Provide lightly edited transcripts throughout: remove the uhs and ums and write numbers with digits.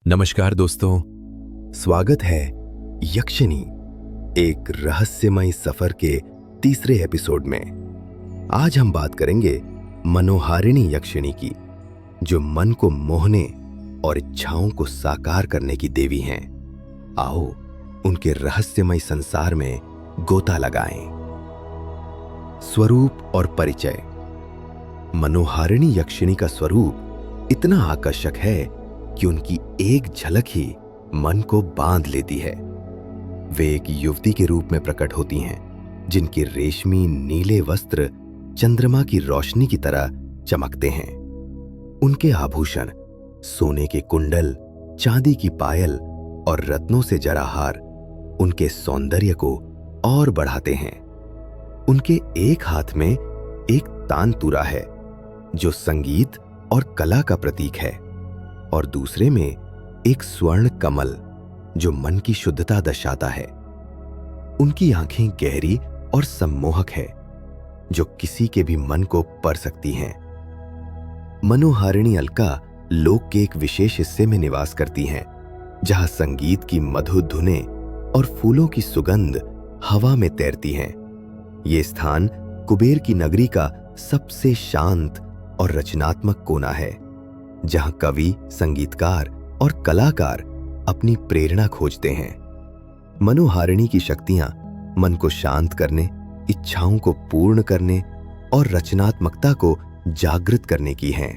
नमस्कार दोस्तों, स्वागत है यक्षिनी एक रहस्यमय सफर के तीसरे एपिसोड में। आज हम बात करेंगे मनोहारिणी यक्षिनी की, जो मन को मोहने और इच्छाओं को साकार करने की देवी हैं। आओ उनके रहस्यमय संसार में गोता लगाएं। स्वरूप और परिचय। मनोहारिणी यक्षिनी का स्वरूप इतना आकर्षक है कि उनकी एक झलक ही मन को बांध लेती है। वे एक युवती के रूप में प्रकट होती हैं, जिनके रेशमी नीले वस्त्र चंद्रमा की रोशनी की तरह चमकते हैं। उनके आभूषण सोने के कुंडल, चांदी की पायल और रत्नों से जड़ा हार उनके सौंदर्य को और बढ़ाते हैं। उनके एक हाथ में एक तानतुरा है, जो संगीत और कला का प्रतीक है, और दूसरे में एक स्वर्ण कमल, जो मन की शुद्धता दर्शाता है। उनकी आंखें गहरी और सम्मोहक है, जो किसी के भी मन को पढ़ सकती हैं। मनोहारिणी अलका लोक के एक विशेष हिस्से में निवास करती हैं, जहां संगीत की मधुर धुनें और फूलों की सुगंध हवा में तैरती हैं। ये स्थान कुबेर की नगरी का सबसे शांत और रचनात्मक कोना है, जहां कवि, संगीतकार और कलाकार अपनी प्रेरणा खोजते हैं। मनोहारिणी की शक्तियां मन को शांत करने, इच्छाओं को पूर्ण करने और रचनात्मकता को जागृत करने की हैं।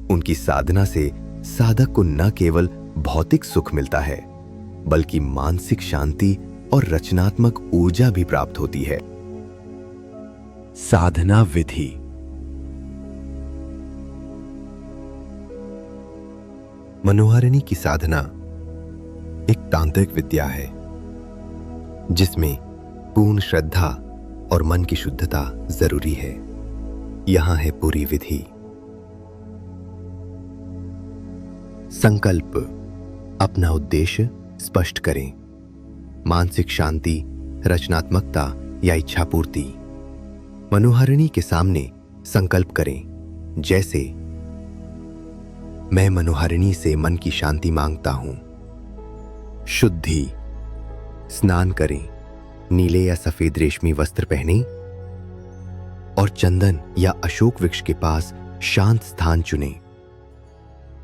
उनकी साधना से साधक को न केवल भौतिक सुख मिलता है, बल्कि मानसिक शांति और रचनात्मक ऊर्जा भी प्राप्त होती है। साधना विधि। मनोहारिणी की साधना एक तांत्रिक विद्या है, जिसमें पूर्ण श्रद्धा और मन की शुद्धता जरूरी है। यहां है पूरी विधि। संकल्प। अपना उद्देश्य स्पष्ट करें। मानसिक शांति, रचनात्मकता या इच्छा पूर्ति। मनोहारिणी के सामने संकल्प करें, जैसे मैं मनोहारिणी से मन की शांति मांगता हूं। शुद्धि। स्नान करें, नीले या सफेद रेशमी वस्त्र पहनें और चंदन या अशोक वृक्ष के पास शांत स्थान चुनें।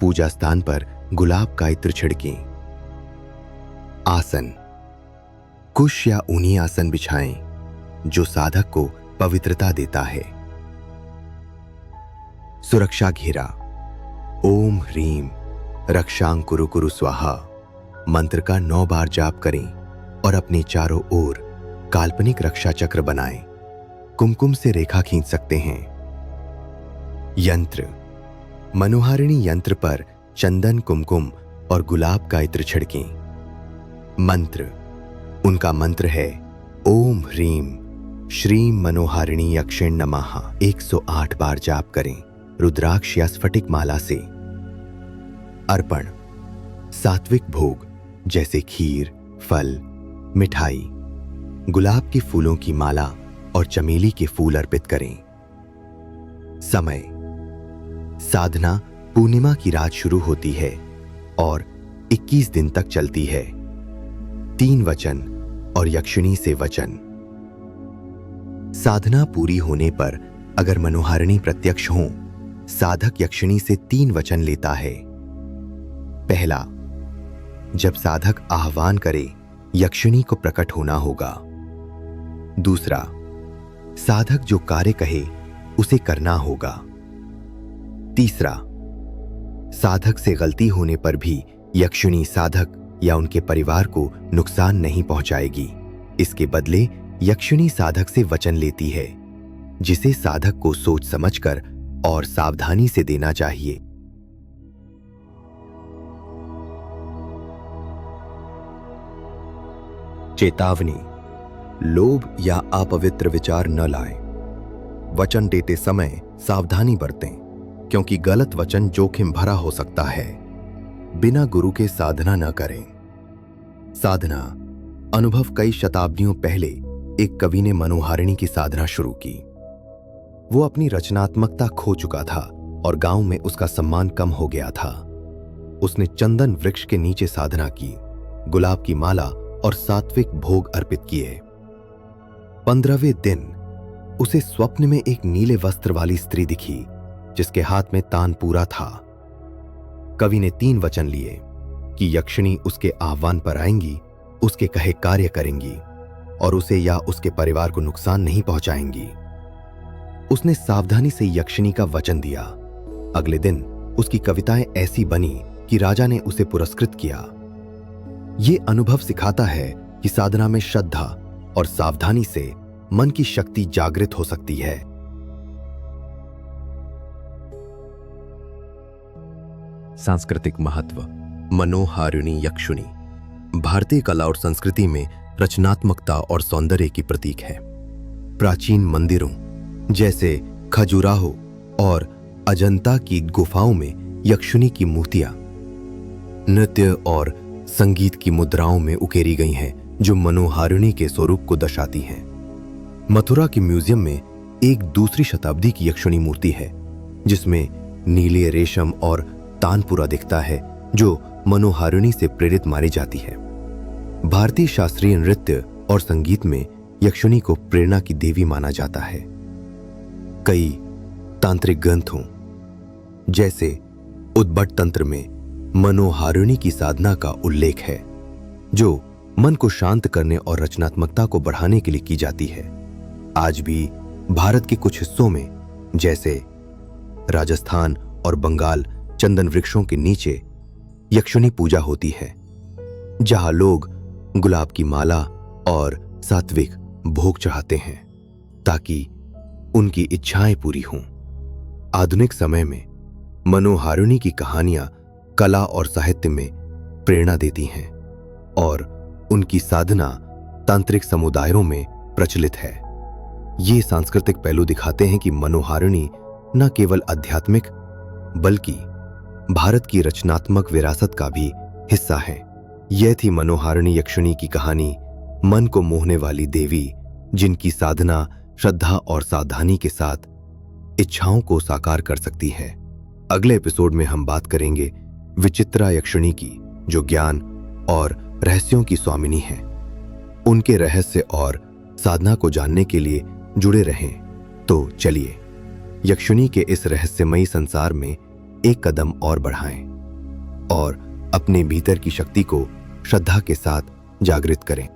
पूजा स्थान पर गुलाब का इत्र छिड़कें। आसन। कुश या ऊनी आसन बिछाएं, जो साधक को पवित्रता देता है। सुरक्षा घेरा। ओम ह्रीम रक्षां कुरु कुरु स्वाहा मंत्र का 9 बार जाप करें और अपने चारों ओर काल्पनिक रक्षा चक्र बनाएं। कुमकुम से रेखा खींच सकते हैं। यंत्र। मनोहारिणी यंत्र पर चंदन, कुमकुम और गुलाब का इत्र छिड़कें। मंत्र। उनका मंत्र है ओम ह्रीम श्रीम मनोहारिणी यक्षिण नमः। 108 बार जाप करें, रुद्राक्ष या स्फटिक माला से। अर्पण। सात्विक भोग जैसे खीर, फल, मिठाई, गुलाब के फूलों की माला और चमेली के फूल अर्पित करें। समय। साधना पूर्णिमा की रात शुरू होती है और 21 दिन तक चलती है। 3 वचन और यक्षिणी से वचन। साधना पूरी होने पर अगर मनोहारिणी प्रत्यक्ष हों, साधक यक्षिणी से 3 वचन लेता है। पहला, जब साधक आह्वान करे, यक्षिणी को प्रकट होना होगा। दूसरा, साधक जो कार्य कहे उसे करना होगा। तीसरा, साधक से गलती होने पर भी यक्षिणी साधक या उनके परिवार को नुकसान नहीं पहुंचाएगी। इसके बदले यक्षिणी साधक से वचन लेती है, जिसे साधक को सोच समझकर और सावधानी से देना चाहिए। चेतावनी। लोभ या अपवित्र विचार न लाएं। वचन देते समय सावधानी बरतें, क्योंकि गलत वचन जोखिम भरा हो सकता है। बिना गुरु के साधना न करें। साधना। अनुभव। कई शताब्दियों पहले एक कवि ने मनोहारिणी की साधना शुरू की। वो अपनी रचनात्मकता खो चुका था और गांव में उसका सम्मान कम हो गया था। उसने चंदन वृक्ष के नीचे साधना की, गुलाब की माला और सात्विक भोग अर्पित किए। 15वें दिन उसे स्वप्न में एक नीले वस्त्र वाली स्त्री दिखी जिसके हाथ में तानपूरा था। कवि ने 3 वचन लिए कि यक्षिणी उसके आह्वान पर आएंगी, उसके कहे कार्य करेंगी और उसे या उसके परिवार को नुकसान नहीं पहुंचाएंगी। उसने सावधानी से यक्षिणी का वचन दिया। अगले दिन उसकी कविताएं ऐसी बनी कि राजा ने उसे पुरस्कृत किया। ये अनुभव सिखाता है कि साधना में श्रद्धा और सावधानी से मन की शक्ति जागृत हो सकती है। सांस्कृतिक महत्व। मनोहारिणी यक्षिणी भारतीय कला और संस्कृति में रचनात्मकता और सौंदर्य की प्रतीक है। प्राचीन मंदिरों जैसे खजुराहो और अजंता की गुफाओं में यक्षिणी की मूर्तियां नृत्य और संगीत की मुद्राओं में उकेरी गई हैं, जो मनोहारिणी के स्वरूप को दर्शाती हैं। मथुरा के म्यूजियम में एक दूसरी शताब्दी की यक्षिणी मूर्ति है जिसमें नीले रेशम और तानपुरा दिखता है, जो मनोहारिणी से प्रेरित मानी जाती है। भारतीय शास्त्रीय नृत्य और संगीत में यक्षिणी को प्रेरणा की देवी माना जाता है। कई तांत्रिक ग्रंथों जैसे उद्भट तंत्र में मनोहारिणी की साधना का उल्लेख है, जो मन को शांत करने और रचनात्मकता को बढ़ाने के लिए की जाती है। आज भी भारत के कुछ हिस्सों में जैसे राजस्थान और बंगाल चंदन वृक्षों के नीचे यक्षिणी पूजा होती है, जहां लोग गुलाब की माला और सात्विक भोग चढ़ाते हैं ताकि उनकी इच्छाएं पूरी हों। आधुनिक समय में मनोहारिणी की कहानियां कला और साहित्य में प्रेरणा देती हैं और उनकी साधना तांत्रिक समुदायों में प्रचलित है। ये सांस्कृतिक पहलू दिखाते हैं कि मनोहारिणी न केवल आध्यात्मिक बल्कि भारत की रचनात्मक विरासत का भी हिस्सा है। यह थी मनोहारिणी यक्षिणी की कहानी, मन को मोहने वाली देवी जिनकी साधना श्रद्धा और सावधानी के साथ इच्छाओं को साकार कर सकती है। अगले एपिसोड में हम बात करेंगे विचित्रा यक्षिणी की, जो ज्ञान और रहस्यों की स्वामिनी है। उनके रहस्य और साधना को जानने के लिए जुड़े रहें। तो चलिए यक्षिणी के इस रहस्यमयी संसार में एक कदम और बढ़ाएं और अपने भीतर की शक्ति को श्रद्धा के साथ जागृत करें।